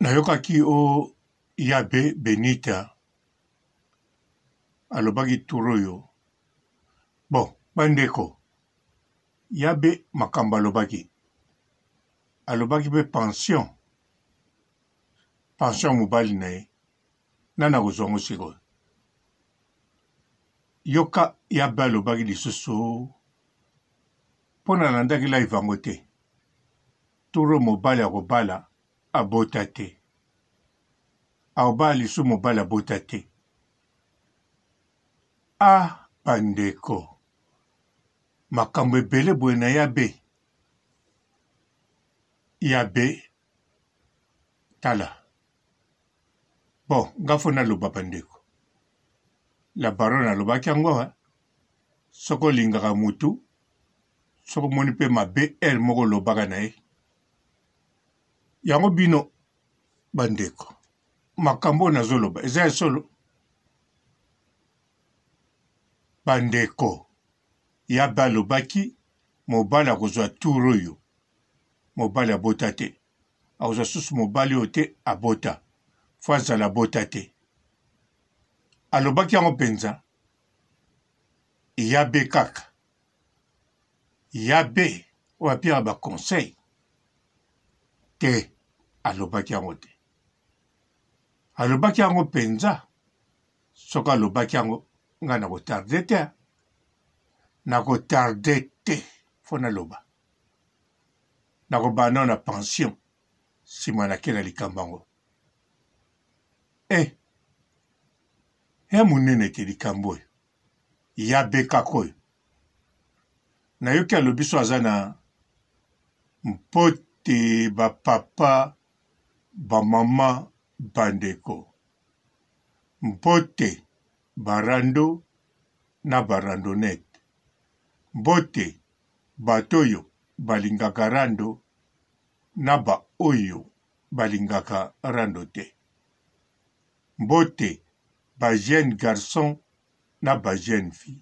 Nayokaki o Yabe Benita alobaki turoyo. Bon, bandeko. Yabe makambo alobaki. Alobaki be pension. Pension mobali na ye. Nana kozwango sikoyo. Yoka Yabe alobaki lisusu. Pona landaki live yango te. Turo mobali akobala abota te. Akobala lisu mobali abota te. Ah, bandeko. Makambo ebele boye na Yabe. Yabe tala. Bon, ngafo naloba bandeko. La baronne alobaki yango soko lingaka mutu. Soko moni pe mabe el moko lobaka na ye. Yango bino bandeko. Makambo nazoloba. Eza solo. Bandeko. Yabe alobaki mobali akozwa turo yo. Mobali abota te. Akozwa susu mobali ote abota. Fwaza la bota te. Alobaki yango penza. Yabe kaka. Yabe wapia ba conseil. Te alobaki yango te. Alobaki yango penza. Soka alobaki yango nga na kotarde te. Na kotarde te. Fona loba. Na kobana na pension. Sima na kena likambango. Munene te likambo. Yabe kakoyo. Na yoki alobiso aza na mpote ba papa ba mama bandeko. Mpote barando na barandonete. Mpote batoyo balingaka rando na ba oyo balingaka rando te. Mbote ba jeune garçon na ba jeune fille.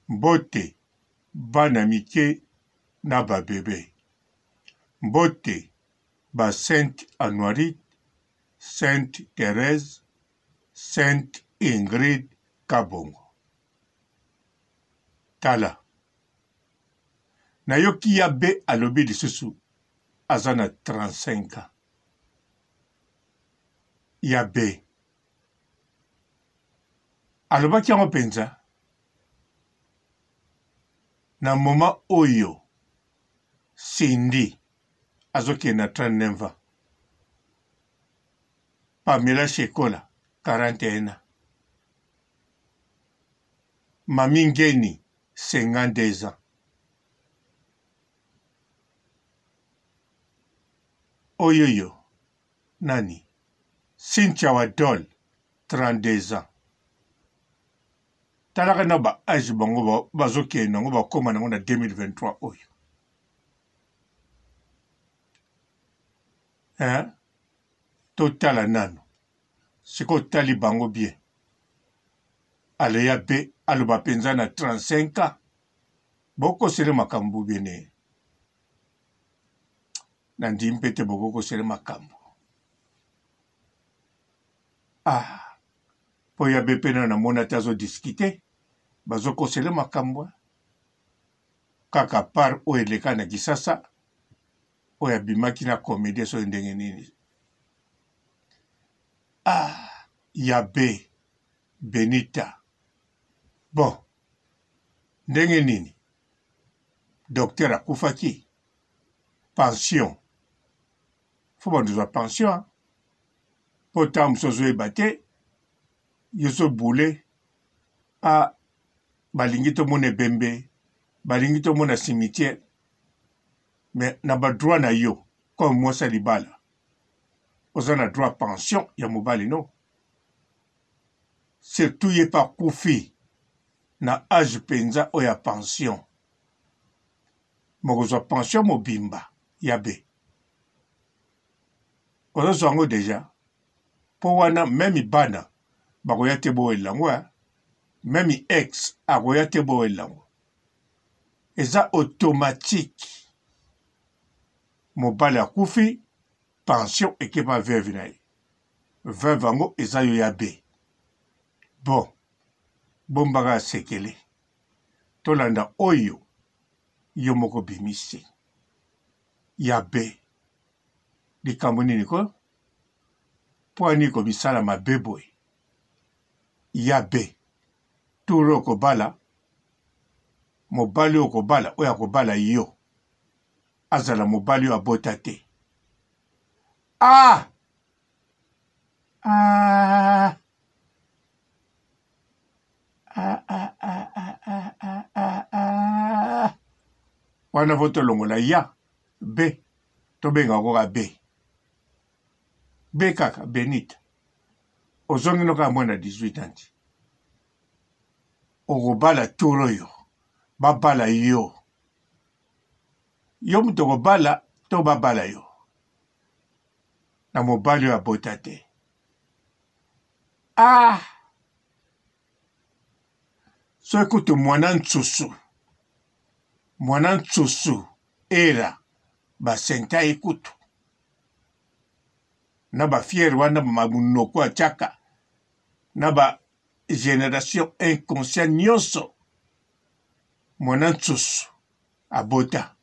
Mbote bana mike na ba bebe. Mbote ba Sainte Anuarite, Sainte Thérèse, Sainte Ingrid Kabongo. Tala. Na yoki Yabe alobi lisusu azana 35 ans. Yabe. Alobaki yango penza. Na moma oyo Cindy azoke na 39 ans. Pamela Shekola 41 ans. Mami Ngeni 52 ans. Oyoyo nani? Cynthia Wadol 32 ans. Talaka na ba âge bango bazoke nango bakoma nango na 2023 oyo. Totala nano. Siko tali bango bien. Ale Yabe aloba penza na 35 ans. Boko sele makambu bene. Nandi mpete boko sele makambu. Po Yabe pena na mona tazo discuter. Bazo kosele makambu. Kaka par o eleka na Kisasa. O yabimaki na komedie so ndenge nini. Yabe Benita. Bon. Ndenge nini. Docteur akufaki. Pension. Faut pas nous pension. Pourtant, msozo ebate. Yoso boule. Balingito mone bembe. Balingito mone cimetière. Mais na ba droit na yo. Comme moi ça libala. Oza na droit pension. Ya mobali no. Surtout ye pa kufi. Na âge penza o ya pension. Mogozo pension mobimba. Yabe. Ozo zongo deja. Po wana memi bana. Bagoya tebo elango. Memi ex. Agoya tebo elango. Eza automatique. Mobali akufi. pension ekepa veuve na ye veuve yango eza yo ya be bon bombaka asekele tolanda oyo yo moko bimisi ya be likambo nini ko mpo ani komisala mabe boye ya be turo okobala mobali oyo okobala oyo akobala yo azala mobali oyo abota te wana fo tolongola ya be tobenga koka be kaka benita ozongi no kaka mwana 18 ans okobala turo yo babala yo mutu okobala to babala yo na mobali oyo abota te so ekutu mwana ntsusu era basenta ekutu na bafiere wana mamunoko atiaka na bagénération inconscient nyonso mwana ntsusu abota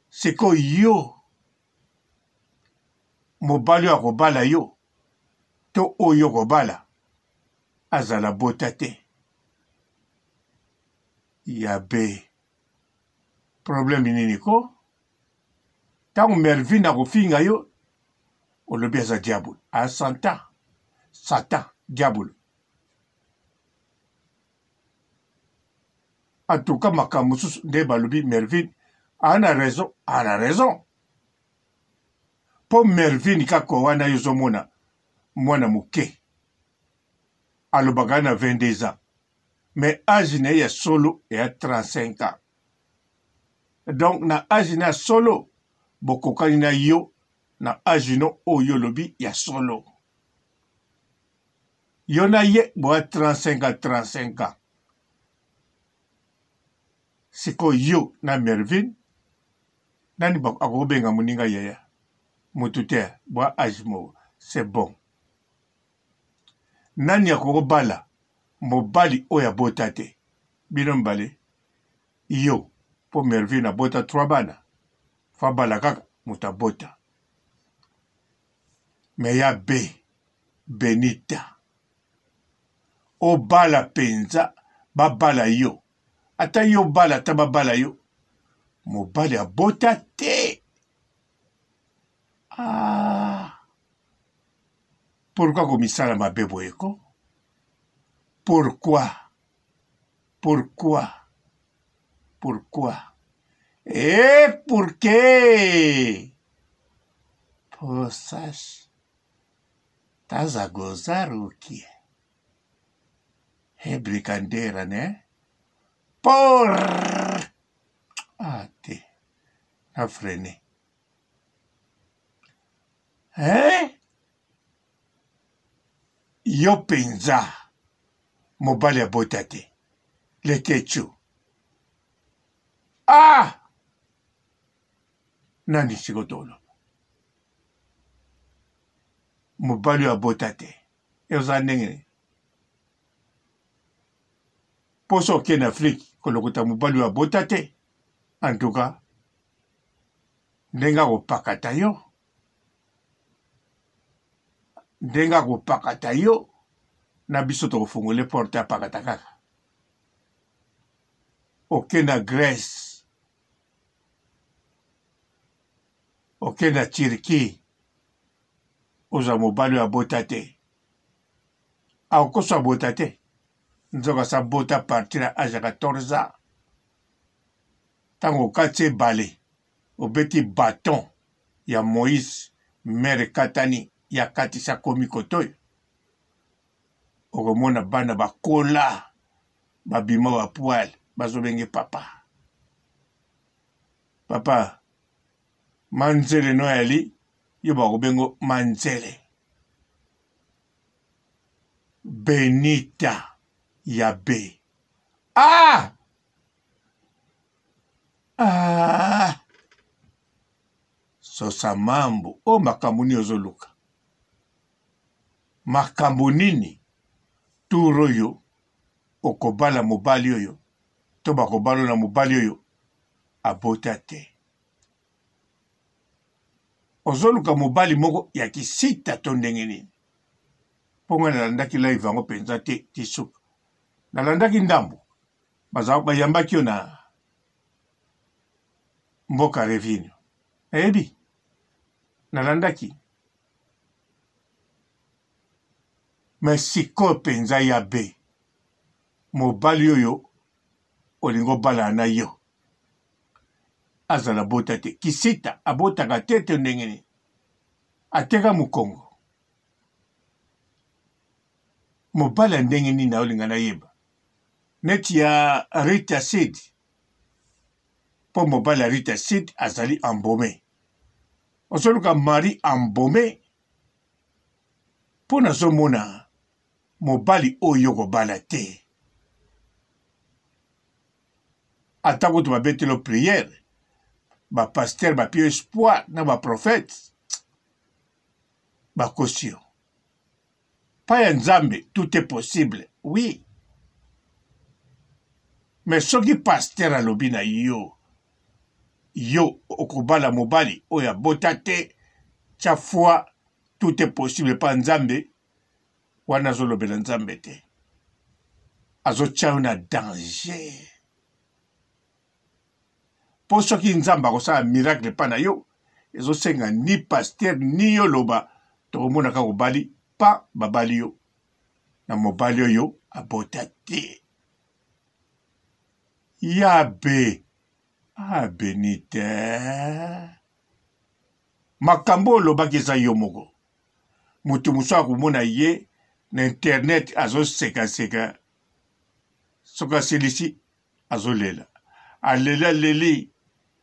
sikoyo yo mobali oyo akobala yo to oyo okobala azala bota te ya be problème nini ko ntango Melvin akofinga yo olobi aza diabolo satan diabolo atuka makambo mosusu nde balobi Melvin ana raison mpo Melvin kaka wana yo ozomona mwana moke alobaka na 22 ans mais âge na ye ya solo eya 35 ans donc na âge na ya solo bokokani na yo na âge no oyo olobi ya solo yo na ye boya 35 ans sikoyo yo na Melvin nani akobenga moninga yaya mutu te boya âge mo c'est bon nani akobala mobali oyo abota te bino mbale yo mpo Melvin abota 3 bana fa bala kaka moto abota me ya benita obala penza babala yo ata yo bala ata babala yo mobali abota te pourquoi komisala mabe boye ko pourquoi et pour qué posas taza gozar ukie e brincadeira né te na frené yo penza mobali abota te lekechu nani sikotolo mobali abota te eoza ndenge poso okende Afrique kolokota mobali abota te en tout cas ndenge akopakata yo na biso tokofungole porte apakata kaka okende Grèce okende Turquie ozwa mobali abota te akokoso abota te nzoka sa bota partir à âge ya 14 ans ntango okati ebale obeti baton ya Moïse mere katani ya katisa komi kotoyo okomona bana bakola babima bapoile bazobenge papa manzele no yali yo bakobengo manzele benita ya be sosa mambo o makambo nini ozoluka makambo nini turo oyo okobala mobali oyo to bakobala na mobali oyo abota te ozoluka mobali moko ya kisita to ndenge nini mpo nga nalandaki live yango mpenza te tisuka nalandaki ndambo bayambaki yo na mboka revino nayebi nalandaki me sikoyo mpenza ya be mobali oyo olingo obala na yo azala bota te kisita abotaka te te ndenge nini ateka mokongo mobali ya ndenge nini aolinga nayeba neti ya Rita Sid mpo mobali ya Rita Sid azali ambome ozoluka mari ambome mpo nazomona mobali oyo kobala te ata kutu babetelo priere bapaster bapio espoir na baprofete bakosi yo pa ya nzambe tout est possible oui mais soki paster alobi na yo okobala mobali oyo abota te tya foi tout est possible pa nzambe wana azolobela nzambe te azotya yo na danger mpo soki nzambe akosala miracle epa na yo ezosenga ni paster ni yo loba tokomonaka kobali pa babali yo na mobali oyo abota te yabe abeni te makambo olobaki eza yo moko moto mosusu akomona ye na internet azosekaseka soki asilisi azolela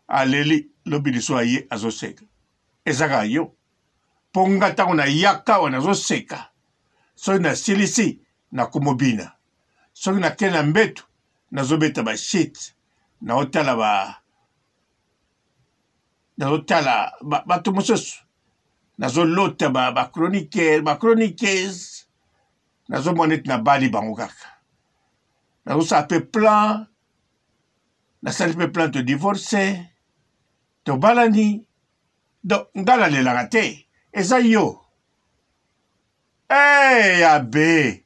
aleli lobi liso aye azoseka ezaka yo mpo nga ntango nayaka awa nazoseka soki nasilisi nakomobina soki nakei na mbeto nazobeta bashit nazotala bato mosusu nazolota bachroniqueurs nazomona eti nabali bango kaka nazosala mpe plan nasali mpe plan to divorce tobalani donc nga nalelaka te eza yo yabe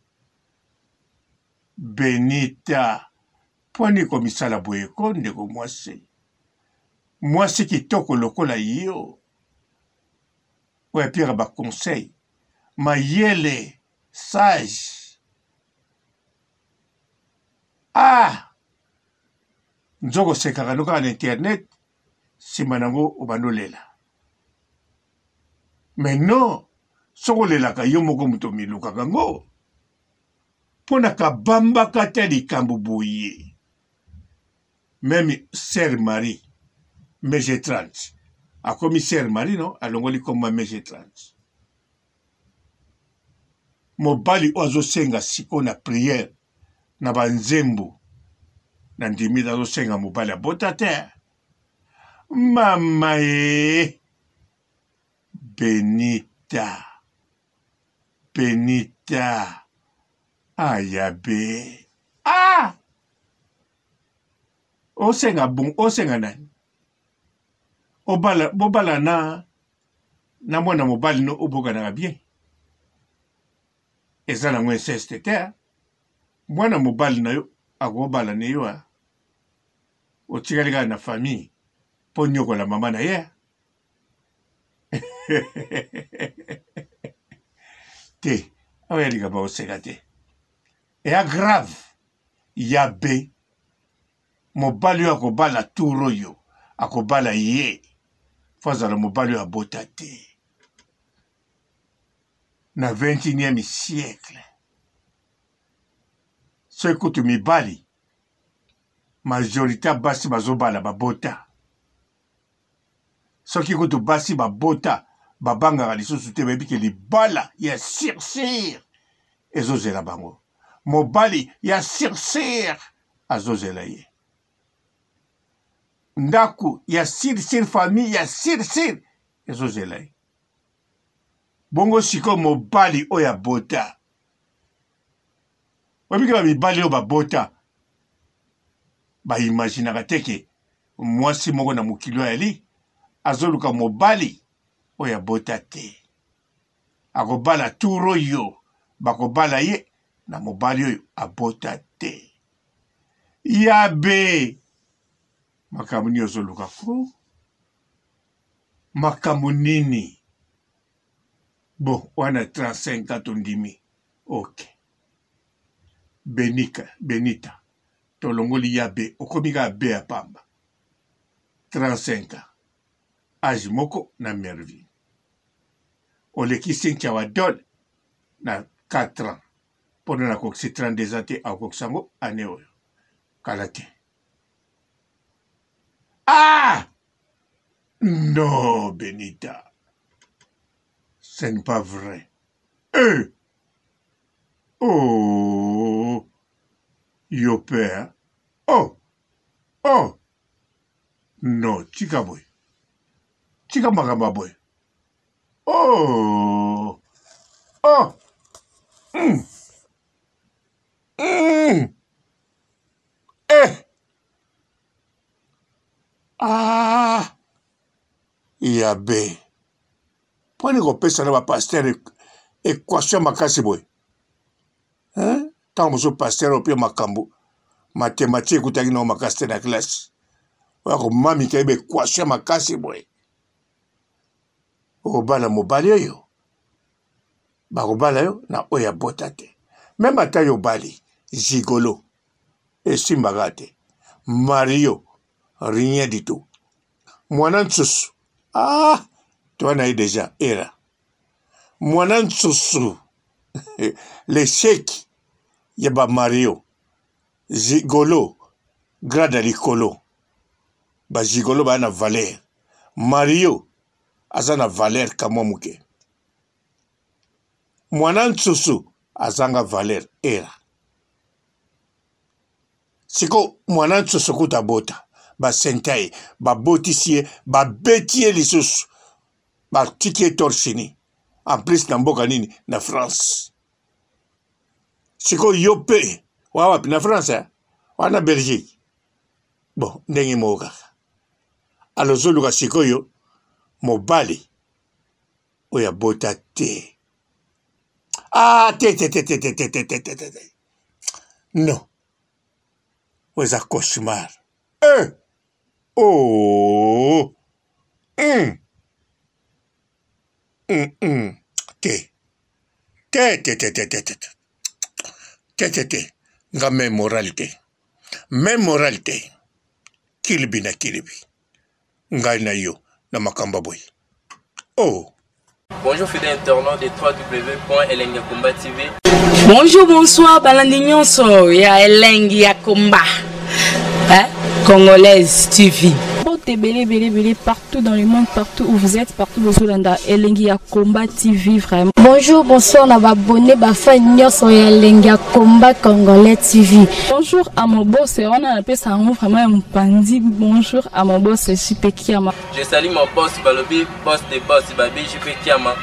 benita mponi komisala boyeko ndeko mwasi kitoko lokola yo oyo apiyaka baconseil mayele sage nzoko osekaka no kaka na internet nsima nango obanda olela mais non soki olelaka yo moko moto milukaka ngo mpo na kabambaka te likambo boye meme ser marie mege 30 akomi ser marie no alongoli koma mege 30 mobali oyo azosenga siko na priere na banzembo na ndimi azosenga mobali abota te mama ye benita ayabe osenga nani bobala na mwana mobali no obokanaka bien eza nango inceste te mwana mobali na yo akobala na yo otikali kaka na famille mpo nyokola mama na ye te awa ya likambo oseka te eya grave yabe mobali oyo akobala tour oyo akobala ye fo azala mobali oyo abota te na 21e siècle soki kutu mibali majorité ya basi bazobala babota soki kutu basi babota babangaka lisusu te bayebi ke libala ya sirsir ezozela bango mobali ya sirsir azozela ye ndako ya sirsir famille ya sirsir ezozela ye bongo siko mobali oyo abota wabiki bamibali oyo babota baimaginaka teke mwasi moko na mokili oyo ali azoluka mobali oyo abota te akobala turo oyo bakobala ye na mobali oyo abota te yabe makambo nini ozoluka ko makambo nini bon wana 35 ans tondimi ok benita tolongoli yabe okomi kaka be ya pamba 35 ans age moko na merveille oleki Cynthia Wadol na 4 ans mpona nakokisi 32 ans te akokisa yango ane oyo kala te ah non Benita ce n'est pas vrai oh yo père oh non tika boy tika makambo boy oh ah yabe poni kopesa na bapaster équation makasi boy ntango mosusu paster opia makambo mathématique ekutaki nango makasi te na classe oya komamika yeba équation makasi boy okobala mobali oyo bakobala yo na oyo abota te meme ata yo bali gigolo esimbaka te mario rien du tout mwana nsusu towana ye deja era mwana nsusu l'échec ya bamario gigolo grade ya likolo bagigolo baya na valeur mario aza na valeur kamwa moke mwana nsusu azanga valeur era siko mwana nsusu kuta bota basenta ye babotisi ye babeti ye lisusu batiki ye torchini en plus na mboka nini na France siko yo mpe wawapi na France wana Belgique bon ndenge moko kaka alozoluka sikoyo mobali oyo abota te te non oyo eza cauchemar te nga même moralité kilibi na kilibi ngai na yo na makambo boy Bonjour fidèles internautes de www.elengiakomba TV. Bonjour, bonsoir, balandi nyonso ya Elengi ya Komba. Congolaise TV. Belé partout dans le monde, partout où vous êtes, partout où vous êtes, Elengi ya Komba TV vraiment. Bonjour, bonsoir, on a abonné bafa nyonso ya Elengi ya Komba Congolais TV. Bonjour à mon boss, on a appelé ça vraiment un pandi. Bonjour à mon boss, JP Kiama. Je salue mon boss Balobi, boss des boss Babi, JP Kiama.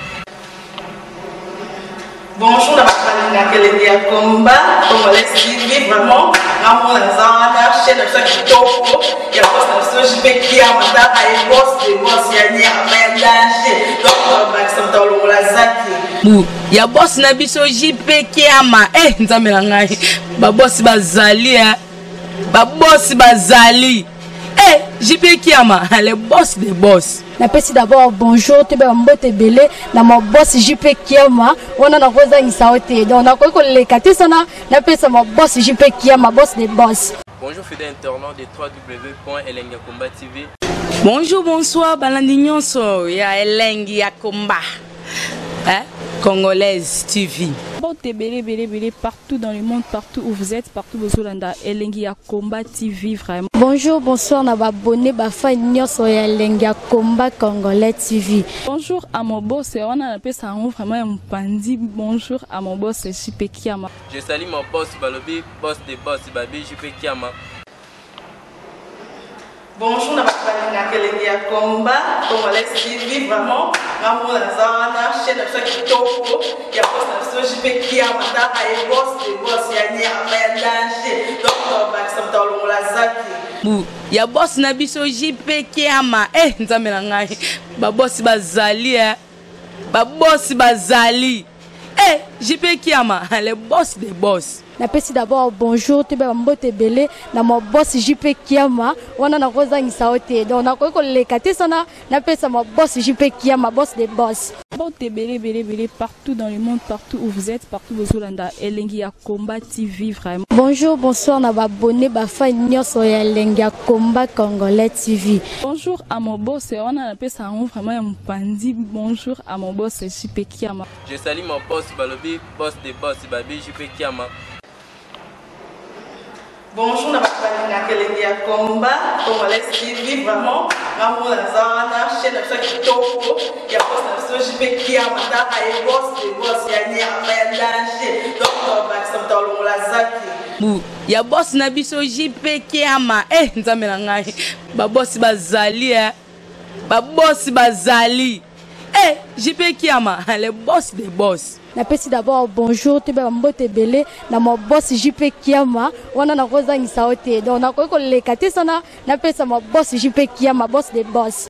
Bonjour, la Elengi ya Komba Congolais TV vraiment. Ramon Lazana, chaîne de ça qui topo, il y a boss de JP Kiama, et boss des boss, il y a ni à danger. Donc, Maxime Tolo Lazaki. Ya boss na biso JP Kiama nzambe na ngai ba boss bazali ba boss bazali JP Kiama le boss des boss. Napesi d'abord bonjour tebe mbote belé na mo boss JP Kiama wana na kozangisa ote donc na ko lekati sana napesa mo boss JP Kiama boss des boss. Bonjour fidèles internautes de www.elengiakomba TV. Bonjour, bonsoir, balandi nyonso ya Elengi ya Komba. Congolaise TV. Belé partout dans le monde, partout où vous êtes, partout où vous êtes, Elengi ya Komba TV vraiment. Bonjour, bonsoir, on a abonné bafa nyonso ya Elengi ya Komba Congolais TV. Bonjour à mon boss, on a appelé ça vraiment un pandi. Bonjour à mon boss JP Kiama. Je salue mon boss Balobi, boss des boss Babi, JP Kiama. Bonjour, na balinga kelengi ya combat, congolais TV vraiment. Ngamu na zana chaîne ça kitoko ya boss na so JP Kiama ta ay boss de boss ya ni ya danger. Donc ba ça mtalo la zaki. Bu ya boss na biso JP Kiama nzambe na ngai. Ba boss bazali ba boss bazali. JP Kiama, le boss des boss. Napesi d'abord bonjour tu ba mbote belé na mo boss JP Kiama wana na kozangisa ote donc na ko lekate sana napesa mo boss JP Kiama boss des boss. Mbote belé partout dans le monde, partout où vous êtes, partout où vous êtes, Elengi ya Combat TV vraiment. Bonjour, bonsoir na ba abonné ba fan nyonso ya Elengi ya Combat Congolais TV. Bonjour à mon boss, on a appelé ça vraiment un pandi. Bonjour à mon boss JP Kiama. Je salue mon boss Balobi, boss des boss, Babi JP Kiama. Bonjour, na balinga kelengi ya combat, congolais TV vraiment. Ngamu na zana chaîne ça kitoko ya boss na so JP Kiama ta ay boss de boss ya ni ya danger. Donc ba ça mtalo la zaki. Bu ya boss na biso JP Kiama nzambe na ngai. Ba boss bazali ba boss bazali. JP Kiama, le boss des boss. Napesi d'abord bonjour tu ba mbote belé na mo boss JP Kiama wana na kozangisa ote donc na ko lekate sana napesa mo boss JP Kiama boss des boss.